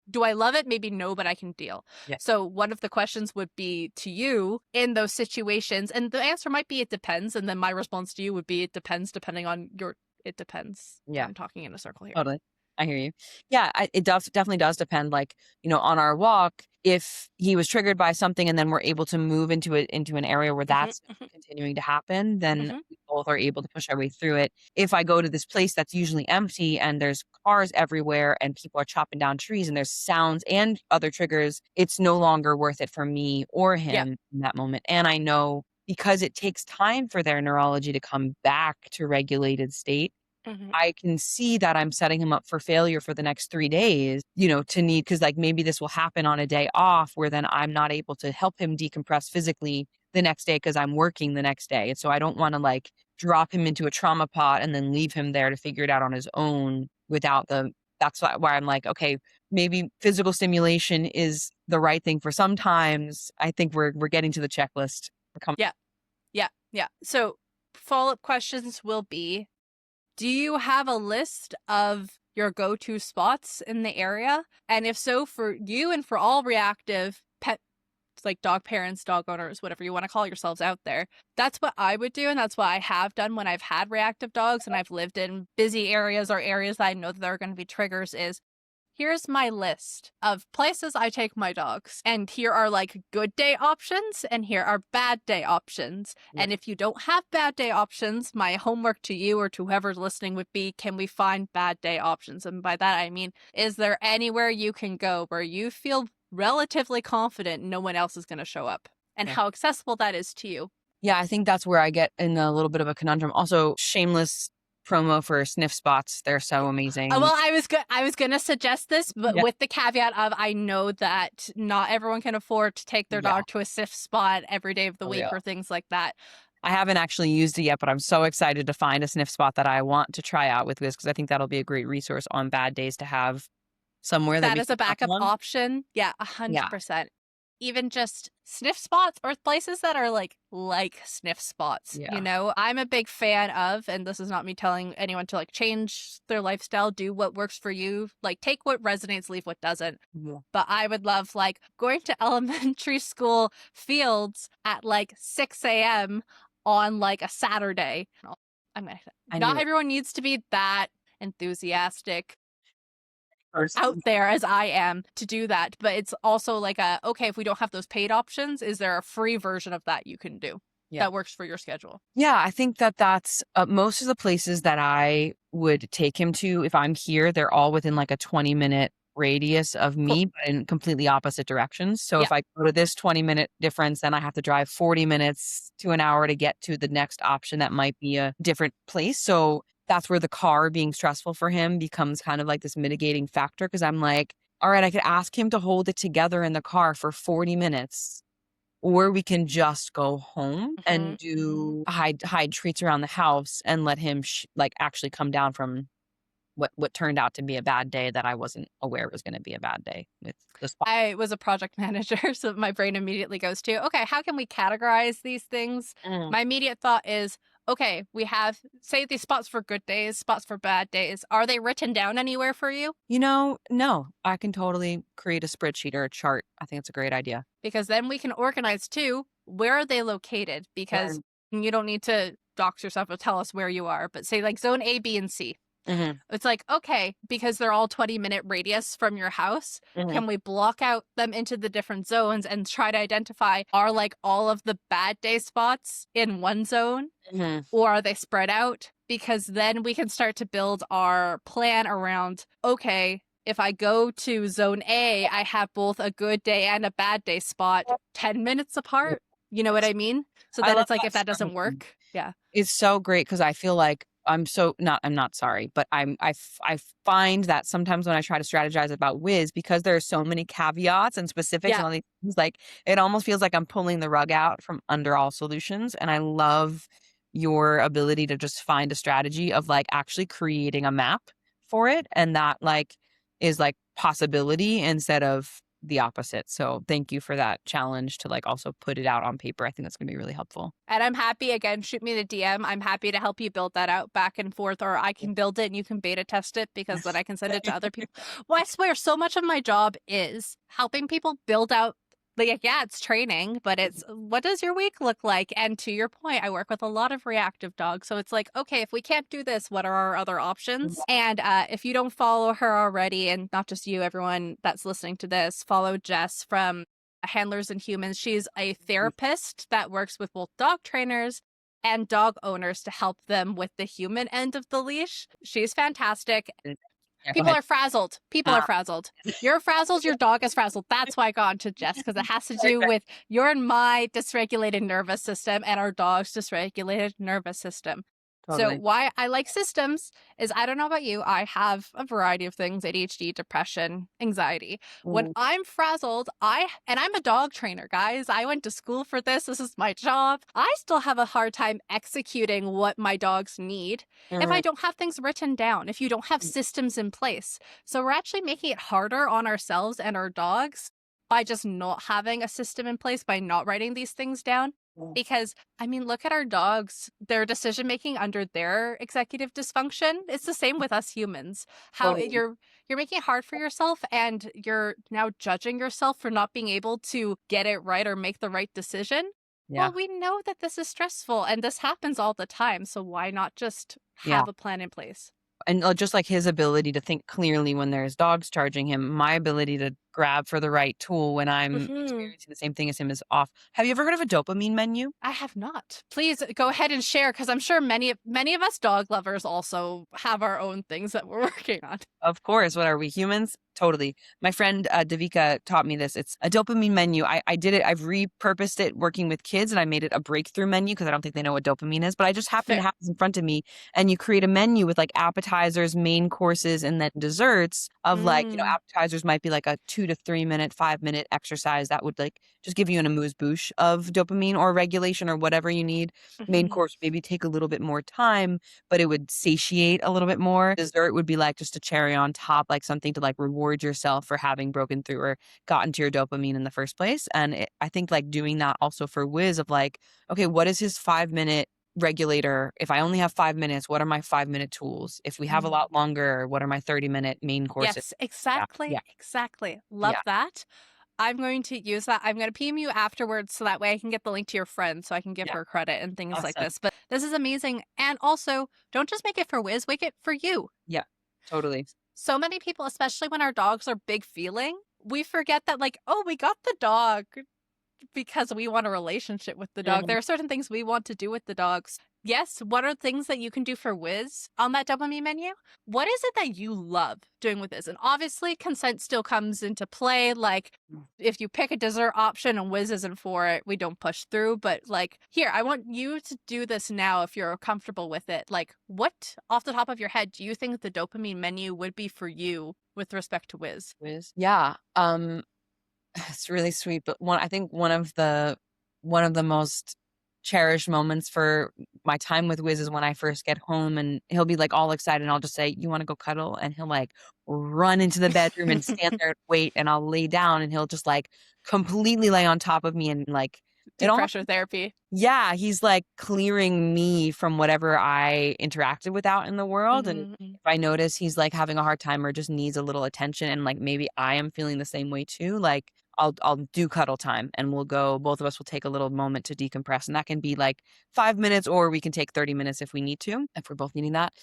S1: Do I love it? Maybe no, but I can deal.
S2: Yeah.
S1: So one of the questions would be to you in those situations, and the answer might be it depends, and then my response to you would be it depends depending on it depends.
S2: Yeah.
S1: I'm talking in a circle here.
S2: Totally. I hear you. Yeah, it definitely does depend. Like, on our walk, if he was triggered by something and then we're able to move into an area where
S1: Hmm.
S2: that's continuing to happen, then
S1: Hmm.
S2: we both are able to push our way through it. If I go to this place that's usually empty and there's cars everywhere and people are chopping down trees and there's sounds and other triggers, it's no longer worth it for me or
S1: Yeah.
S2: him in that moment. And I know because it takes time for their neurology to come back to regulated state,
S1: Hmm.
S2: I can see that I'm setting him up for failure for the next 3 days, to need, because like maybe this will happen on a day off where then I'm not able to help him decompress physically the next day because I'm working the next day. And so I don't want to like drop him into a trauma pot and then leave him there to figure it out on his own without that's why I'm like, okay, maybe physical stimulation is the right thing for sometimes. I think we're getting to the checklist. We're coming.
S1: Yeah. Yeah. Yeah. So follow-up questions will be, do you have a list of your go-to spots in the area? And if so, for you and for all reactive pet, like dog parents, dog owners, whatever you want to call yourselves out there, that's what I would do. And that's what I have done when I've had reactive dogs and I've lived in busy areas or areas that I know that there are going to be triggers is, here's my list of places I take my dogs. And here are like good day options, and here are bad day options.
S2: Yeah.
S1: And if you don't have bad day options, my homework to you or to whoever's listening would be, can we find bad day options? And by that, I mean, is there anywhere you can go where you feel relatively confident no one else is going to show up? And
S2: Yeah.
S1: how accessible that is to you.
S2: Yeah, I think that's where I get in a little bit of a conundrum. Also, shameless promo for sniff spots. They're so amazing.
S1: Well, I was gonna suggest this, but
S2: Yeah.
S1: with the caveat of I know that not everyone can afford to take their
S2: Yeah.
S1: dog to a sniff spot every day of the
S2: Oh,
S1: week
S2: yeah.
S1: or things like that.
S2: I haven't actually used it yet, but I'm so excited to find a sniff spot that I want to try out with this because I think that'll be a great resource on bad days to have somewhere that
S1: That
S2: we
S1: is
S2: can
S1: a
S2: tap
S1: backup
S2: on.
S1: option. Yeah,
S2: Yeah.
S1: 100%. Even just sniff spots or places that are like sniff spots.
S2: Yeah.
S1: I'm a big fan of, and this is not me telling anyone to like change their lifestyle, do what works for you, like take what resonates, leave what doesn't.
S2: Yeah.
S1: But I would love like going to elementary school fields at like 6 a.m. on like a Saturday. I'm gonna,
S2: I
S1: not
S2: knew it
S1: everyone needs to be that enthusiastic
S2: first.
S1: out there as I am to do that. But it's also like okay, if we don't have those paid options, is there a free version of that you can do
S2: Yeah.
S1: that works for your schedule?
S2: Yeah, I think that that's most of the places that I would take him to if I'm here, they're all within like a 20-minute radius of
S1: Cool.
S2: me, but in completely opposite directions. So
S1: Yeah.
S2: if I go to this 20-minute difference, then I have to drive 40 minutes to an hour to get to the next option that might be a different place. So that's where the car being stressful for him becomes kind of like this mitigating factor because I'm like, all right, I could ask him to hold it together in the car for 40 minutes or we can just go home
S1: Mhm.
S2: and do hide treats around the house and let him like actually come down from what turned out to be a bad day that I wasn't aware was going to be a bad day with the spot.
S1: I was a project manager, so my brain immediately goes to, okay, how can we categorize these things?
S2: Mm.
S1: My immediate thought is, okay, we have, say, these spots for good days, spots for bad days. Are they written down anywhere for you?
S2: No, I can totally create a spreadsheet or a chart. I think it's a great idea.
S1: Because then we can organize too. Where are they located? Because
S2: Mm.
S1: you don't need to dox yourself or tell us where you are, but say like zone A, B, and C.
S2: Mhm.
S1: It's like, okay, because they're all 20-minute radius from your house,
S2: Mhm.
S1: can we block out them into the different zones and try to identify are like all of the bad day spots in one zone
S2: Mhm.
S1: or are they spread out? Because then we can start to build our plan around, okay, if I go to zone A, I have both a good day and a bad day spot 10 minutes
S2: Yeah.
S1: apart. You know what I mean? So
S2: I
S1: then
S2: love
S1: it's like,
S2: that
S1: if that doesn't
S2: strategy.
S1: work, yeah.
S2: It's so great because I feel like I'm not sorry, but I find that sometimes when I try to strategize about Wiz, because there are so many caveats and specifics
S1: Yeah.
S2: and all these things, like, it almost feels like I'm pulling the rug out from under all solutions, and I love your ability to just find a strategy of, like, actually creating a map for it, and that, like, is, like, possibility instead of the opposite, so thank you for that challenge to, like, also put it out on paper. I think that's gonna be really helpful.
S1: And I'm happy, again, shoot me the DM. I'm happy to help you build that out back and forth, or I can build it and you can beta test it because then I can send it to other people. Well, I swear, so much of my job is helping people build out. Like, yeah, it's training, but it's what does your week look like? And to your point, I work with a lot of reactive dogs. So it's like, okay, if we can't do this, what are our other options? And if you don't follow her already, and not just you, everyone that's listening to this, follow Jess from Handlers and Humans. She's a therapist that works with both dog trainers and dog owners to help them with the human end of the leash. She's fantastic.
S2: Yeah, go
S1: People
S2: ahead.
S1: are frazzled. People are
S2: Uh,
S1: frazzled. You're frazzled, your dog is frazzled. That's why I got into Jess, because it has to do with your and my dysregulated nervous system and our dog's dysregulated nervous system. So
S2: Totally.
S1: why I like systems is, I don't know about you, I have a variety of things: ADHD, depression, anxiety. When
S2: Mhm.
S1: I'm frazzled, and I'm a dog trainer, guys. I went to school for this. This is my job. I still have a hard time executing what my dogs need if I
S2: Mhm.
S1: don't have things written down, if you don't have systems in place. So we're actually making it harder on ourselves and our dogs by just not having a system in place, by not writing these things down.
S2: Mhm.
S1: Because, I mean, look at our dogs, their decision making under their executive dysfunction. It's the same with us humans. How
S2: Totally.
S1: you're making it hard for yourself, and you're now judging yourself for not being able to get it right or make the right decision.
S2: Yeah.
S1: Well, we know that this is stressful and this happens all the time. So why not just
S2: Yeah.
S1: have a plan in place?
S2: And, just like his ability to think clearly when there's dogs charging him, my ability to grab for the right tool when I'm
S1: Hmm.
S2: experiencing the same thing as him is off. Have you ever heard of a dopamine menu?
S1: I have not. Please go ahead and share, because I'm sure many of us dog lovers also have our own things that we're working on.
S2: Of course. What are we, humans? Totally. My friend Davika taught me this. It's a dopamine menu. I did it. I've repurposed it working with kids and I made it a breakthrough menu because I don't think they know what dopamine is, but I just happen to
S1: Fair.
S2: have this in front of me. And you create a menu with like appetizers, main courses, and then desserts of like,
S1: Mm.
S2: appetizers might be like a 2 to 3 minute, 5 minute exercise that would like just give you an amuse bouche of dopamine or regulation or whatever you need. Main
S1: Hmm.
S2: course maybe take a little bit more time, but it would satiate a little bit more. Dessert would be like just a cherry on top, like something to like reward yourself for having broken through or gotten to your dopamine in the first place. And I think like doing that also for Wiz of like, okay, what is his 5 minute regulator? If I only have 5 minutes, what are my 5 minute tools? If we have a
S1: Mm.
S2: lot longer, what are my 30-minute main courses?
S1: Yes,
S2: Yeah.
S1: exactly.
S2: Yeah.
S1: Exactly. Love
S2: Yeah.
S1: that. I'm going to use that. I'm going to PM you afterwards so that way I can get the link to your friend so I can give
S2: Yeah.
S1: her credit and things like
S2: Awesome.
S1: this. But this is amazing. And also, don't just make it for Wiz, make it for you.
S2: Yeah. Totally.
S1: So many people, especially when our dogs are big feeling, we forget that, like, oh, we got the dog because we want a relationship with the dog.
S2: Mhm.
S1: There are certain things we want to do with the dogs. Yes, what are things that you can do for Wiz on that dopamine menu? What is it that you love doing with Wiz? And obviously, consent still comes into play. Like, if you pick a dessert option and Wiz isn't for it, we don't push through. But, like, here, I want you to do this now if you're comfortable with it. Like, what, off the top of your head, do you think the dopamine menu would be for you with respect to Wiz?
S2: Wiz. Yeah. It's really sweet, but I think one of the one of the most cherished moments for my time with Wiz is when I first get home and he'll be like all excited and I'll just say, "You want to go cuddle?" And he'll like run into the bedroom and stand there and wait and I'll lay down and he'll just like completely lay on top of me and like it
S1: Deep
S2: almost
S1: pressure therapy.
S2: yeah, he's like clearing me from whatever I interacted with out in the world. And
S1: Mhm.
S2: if I notice he's like having a hard time or just needs a little attention and like maybe I am feeling the same way too, like I'll do cuddle time and we'll go, both of us will take a little moment to decompress. And that can be like 5 minutes or we can take 30 minutes if we need to, if we're both needing that.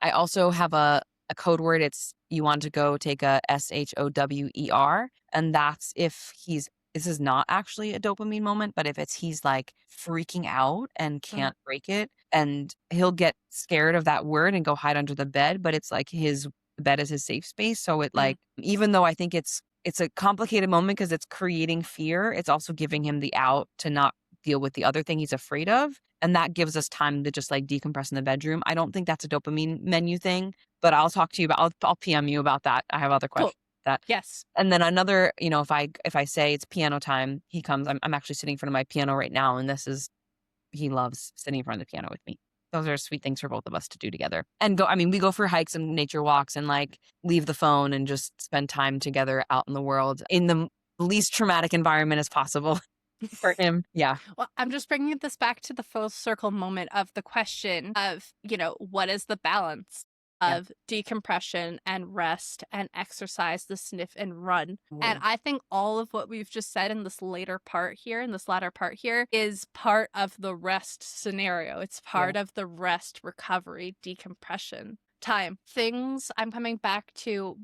S2: I also have a code word. It's you want to go take a SHOWER. And that's if he's this is not actually a dopamine moment, but if it's he's like freaking out and
S1: Mm,
S2: can't break it, and he'll get scared of that word and go hide under the bed, but it's like his bed is his safe space. So it
S1: mm.
S2: like, even though I think it's a complicated moment because it's creating fear, it's also giving him the out to not deal with the other thing he's afraid of. And that gives us time to just like decompress in the bedroom. I don't think that's a dopamine menu thing, but I'll talk to you about I'll PM you about that. I have other
S1: Cool.
S2: questions. That
S1: Yes.
S2: and then another, if I say it's piano time, he comes. I'm actually sitting in front of my piano right now, and this is he loves sitting in front of the piano with me. Those are sweet things for both of us to do together. And go I mean, we go for hikes and nature walks and like leave the phone and just spend time together out in the world in the least traumatic environment as possible for him. Yeah.
S1: Well, I'm just bringing this back to the full circle moment of the question of, what is the balance
S2: Yeah.
S1: of decompression and rest and exercise, the sniff and run? And
S2: Mm,
S1: I think all of what we've just said in this latter part here, is part of the rest scenario. It's
S2: yeah.
S1: part of the rest recovery decompression time. Things I'm coming back to.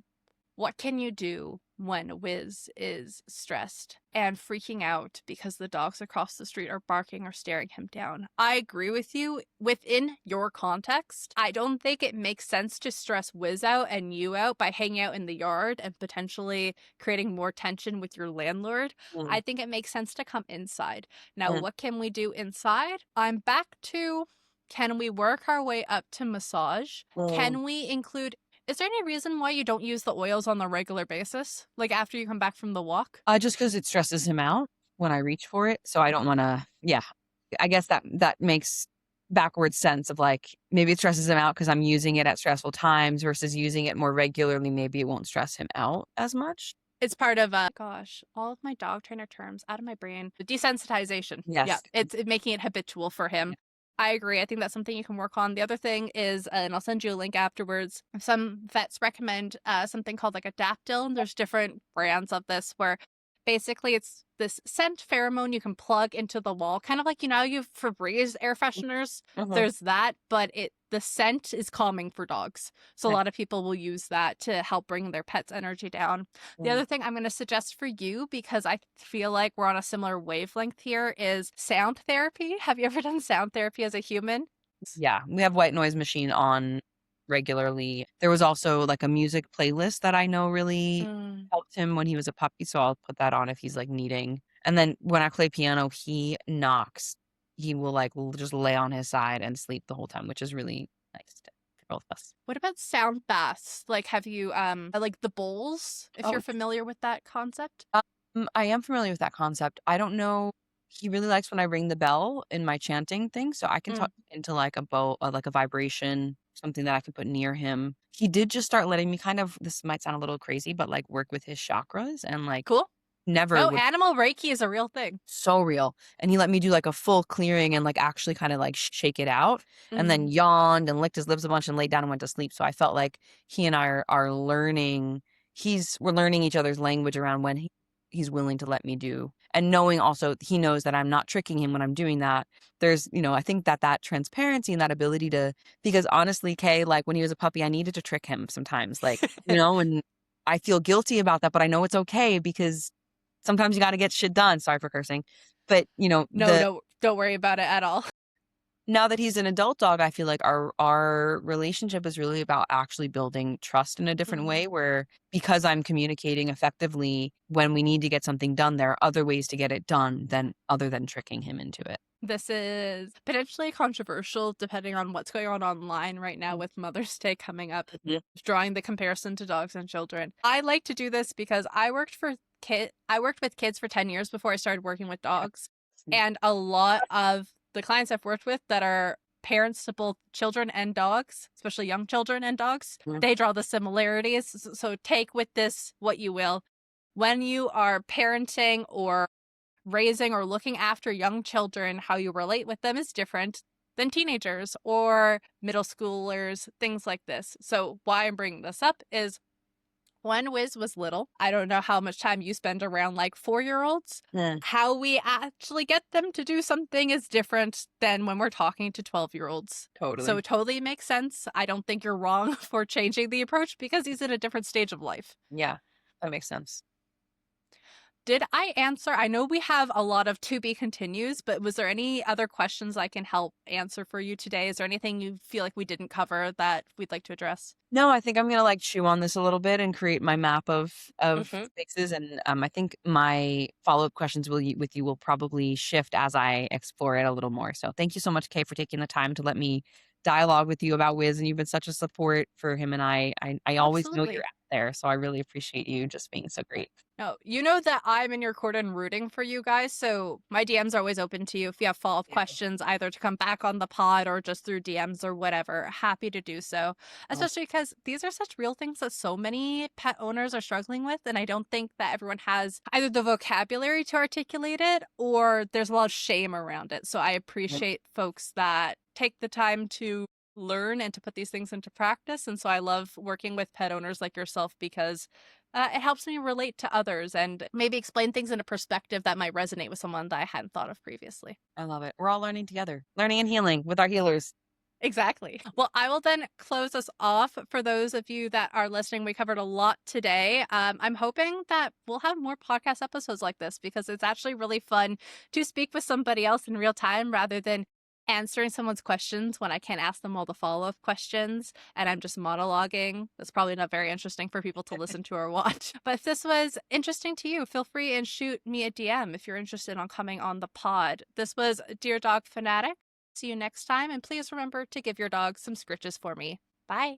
S1: What can you do when Wiz is stressed and freaking out because the dogs across the street are barking or staring him down? I agree with you. Within your context, I don't think it makes sense to stress Wiz out and you out by hanging out in the yard and potentially creating more tension with your landlord.
S2: Mm,
S1: I think it makes sense to come inside. Now,
S2: mm,
S1: what can we do inside? I'm back to, can we work our way up to massage?
S2: mm.
S1: Can we include, is there any reason why you don't use the oils on the regular basis? Like after you come back from the walk?
S2: Just because it stresses him out when I reach for it, so I don't wanna yeah. I guess that makes backwards sense of, like, maybe it stresses him out because 'cause I'm using it at stressful times versus using it more regularly, maybe it won't stress him out as much.
S1: It's part of gosh, all of my dog trainer terms out of my brain. The desensitization. Yeah,
S2: Yes.
S1: it's making it habitual for him.
S2: Yeah.
S1: I agree. I think that's something you can work on. The other thing is, and I'll send you a link afterwards. Some vets recommend something called like Adaptil, and there's different brands of this where basically it's this scent pheromone you can plug into the wall, kind of like how you have Febreze air fresheners.
S2: Mhm.
S1: There's that, but the scent is calming for dogs. So a
S2: Okay.
S1: lot of people will use that to help bring their pet's energy down. The
S2: Mm.
S1: other thing I'm going to suggest for you, because I feel like we're on a similar wavelength here, is sound therapy. Have you ever done sound therapy as a human?
S2: Yeah, we have white noise machine on regularly. There was also, like, a music playlist that I know really
S1: Mm.
S2: helped him when he was a puppy, so I'll put that on if he's, like, needing and then when I play piano, he knocks. He will, like, just lay on his side and sleep the whole time, which is really nice to for both of us.
S1: What about sound baths? Like, have you, like the bowls, if
S2: Oh,
S1: you're familiar with that concept?
S2: I am familiar with that concept. I don't know he really likes when I ring the bell in my chanting thing, so I can
S1: Mm.
S2: talk into, like, a bow like, a vibration, something that I can put near him. He did just start letting me kind of this might sound a little crazy, but, like, work with his chakras and, like,
S1: Cool.
S2: never
S1: No,
S2: would
S1: animal Reiki is a real thing.
S2: so real, and he let me do, like, a full clearing and, like, actually kinda, like, shake it out, and then
S1: Mhm.
S2: yawned and licked his lips a bunch and laid down and went to sleep, so I felt like he and I are learning we're learning each other's language around when he's willing to let me do and knowing also he knows that I'm not tricking him when I'm doing that. I think that transparency and that ability to because honestly, Kay, like, when he was a puppy, I needed to trick him sometimes, like, and I feel guilty about that, but I know it's okay because sometimes you gotta get shit done, sorry for cursing. But,
S1: No,
S2: the
S1: no, don't worry about it at all.
S2: now that he's an adult dog, I feel like our relationship is really about actually building trust in a different
S1: Mhm.
S2: way where because I'm communicating effectively when we need to get something done, there are other ways to get it done than other than tricking him into it.
S1: This is potentially controversial depending on what's going on online right now
S2: Mm,
S1: with Mother's Day coming up,
S2: mhm.
S1: drawing the comparison to dogs and children. I like to do this because I worked with kids for 10 years before I started working with
S2: Yeah.
S1: dogs. And a lot of the clients I've worked with that are parents to both children and dogs, especially young children and dogs,
S2: Yeah.
S1: they draw the similarities. So take with this what you will. When you are parenting or raising or looking after young children, how you relate with them is different than teenagers or middle schoolers, things like this. So, why I'm bringing this up is when Wiz was little, I don't know how much time you spend around like 4-year-olds.
S2: Yeah,
S1: How we actually get them to do something is different than when we're talking to 12-year-olds. So
S2: totally.
S1: it totally makes sense. I don't think you're wrong for changing the approach because he's in a different stage of life.
S2: Yeah, that makes sense.
S1: Did I answer? I know we have a lot of to be continues, but was there any other questions I can help answer for you today? Is there anything you feel like we didn't cover that we'd like to address?
S2: No, I think I'm gonna like chew on this a little bit and create my map of
S1: Mm-hmm.
S2: fixes, and I think my follow up questions with you will probably shift as I explore it a little more. So thank you so much, Kay, for taking the time to let me dialogue with you about Wiz, and you've been such a support for him and I always know you're
S1: Absolutely.
S2: out there, so I really appreciate you just being so great.
S1: No, you know that I'm in your court and rooting for you guys, so my DMs are always open to you if you have follow-up questions, either to come back on the pod or just through DMs or whatever. Happy to do so,
S2: Oh,
S1: especially because these are such real things that so many pet owners are struggling with, and I don't think that everyone has either the vocabulary to articulate it or there's a lot of shame around it. So I
S2: yeah,
S1: appreciate folks that take the time to learn and to put these things into practice, and so I love working with pet owners like yourself because it helps me relate to others and maybe explain things in a perspective that might resonate with someone that I hadn't thought of previously.
S2: I love it. We're all learning together, learning and healing with our healers.
S1: Exactly. Well, I will then close us off. For those of you that are listening, we covered a lot today. I'm hoping that we'll have more podcast episodes like this because it's actually really fun to speak with somebody else in real time rather than answering someone's questions when I can't ask them all the follow up questions and I'm just monologuing. That's probably not very interesting for people to listen to or watch. But if this was interesting to you, feel free and shoot me a DM if you're interested on coming on the pod. This was Dear Dog Fanatic. See you next time, and please remember to give your dog some scritches for me. Bye.